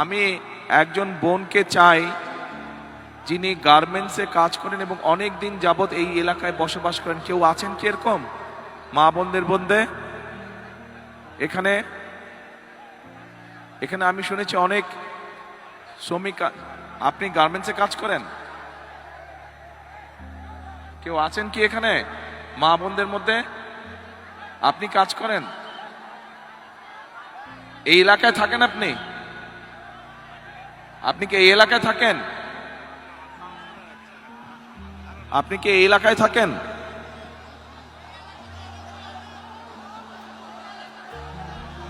আমি একজন বোনকে চাই যিনি গার্মেন্টসে কাজ করেন এবং অনেক দিন যাবত এই এলাকায় বসবাস করেন। কেউ আছেন কি এরকম মা বোনদের মধ্যে? এখানে এখানে আমি শুনেছি অনেক শ্রমিক। আপনি গার্মেন্টসে কাজ করেন? কেউ আছেন কি এখানে মা বোনদের মধ্যে? আপনি কাজ করেন? এই এলাকায় থাকেন? আপনি আপনি কি এই এলাকায় থাকেন? আপনি কি এই এলাকায় থাকেন?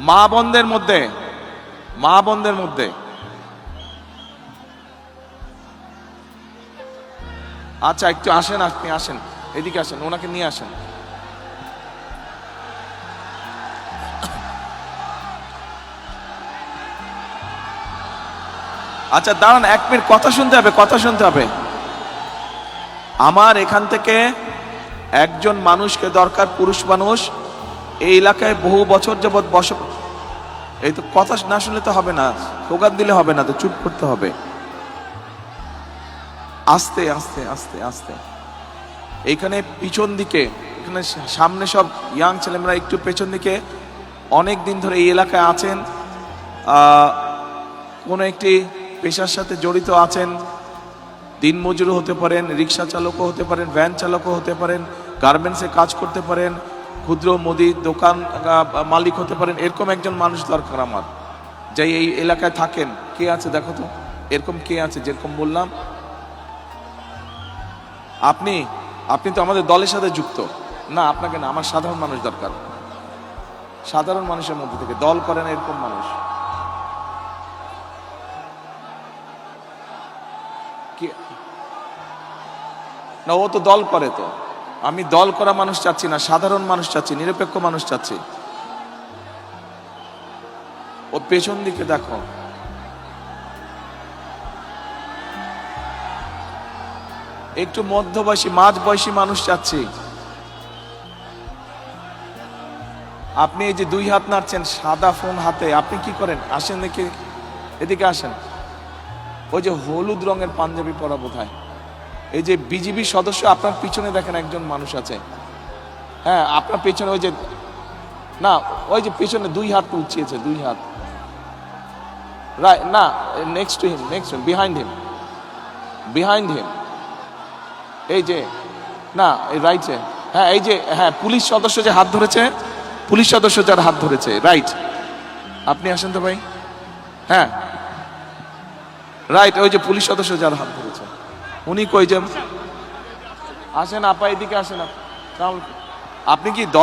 মা বোনদের মধ্যে, মা বোনদের মধ্যে আচ্ছা একটু আসেন, আপনি আসেন, এদিকে আসেন, ওনাকে নিয়ে আসেন। আচ্ছা দাঁড়ান, 1 মিনিট, কথা শুনতে হবে, কথা শুনতে হবে। আমার এখান থেকে একজন মানুষকে দরকার, পুরুষ মানুষ, এই এলাকায় বহু বছর যাবৎ এই তো কথা না শুনলে তো হবে না, স্লোগান দিলে হবে না, তো চুপ করতে হবে। আস্তে আস্তে আস্তে আস্তে। এইখানে পিছন দিকে, এখানে সামনে সব ইয়াং ছেলেমেয়েরা, একটু পেছন দিকে অনেক দিন ধরে এই এলাকায় আছেন, কোনো একটি পেশার সাথে জড়িত আছেন। দিনমজুরও হতে পারেন, রিক্সা চালকও হতে পারেন, ভ্যান চালকও হতে পারেন, গার্মেন্টসে কাজ করতে পারেন, ক্ষুদ্র মুদির দোকান মালিক হতে পারেন। এরকম একজন মানুষ দরকার আমার, যে এই এলাকায় থাকেন। কে আছে দেখো তো, এরকম কে আছে? যেরকম বললাম, আপনি আপনি তো আমাদের দলের সাথে যুক্ত না, আপনাকে না, আমার সাধারণ মানুষ দরকার। সাধারণ মানুষের মধ্যে থেকে দল করেন এরকম মানুষ। না, ও তো দল করে। তো আমি দল করা মানুষ চাচ্ছি না, সাধারণ মানুষ চাচ্ছি, নিরপেক্ষ মানুষ চাচ্ছি। ও পেছন দিকে দেখো, একটু মধ্যবয়সী, মাঝ বয়সী মানুষ চাচ্ছি। আপনি এই যে 2 হাত নাড়ছেন, সাদা ফোন হাতে, আপনি কি করেন? আসেন দেখি, এদিকে আসেন। ওই যে হলুদ রঙের পাঞ্জাবি পরা বোধহয়, এই যে বিজিবি সদস্য, আপনার পিছনে দেখেন একজন মানুষ আছে। হ্যাঁ, আপনার পেছনে ওই যে, না ওই যে পিছনে 2 হাত উঁচিয়েছে, 2 হাত, রাইট, না next to him, behind him, behind him, এই যে, না এই রাইটে, হ্যাঁ এই যে, হ্যাঁ পুলিশ সদস্য যে হাত ধরেছে, পুলিশ সদস্য যার হাত ধরেছে, রাইট। আপনি আসেন তো ভাই, হ্যাঁ রাইট, ওই যে পুলিশ সদস্য যার হাত ধরেছে উনি কই? যে আসেন আপা, এদিকে আসেন। আপনি কি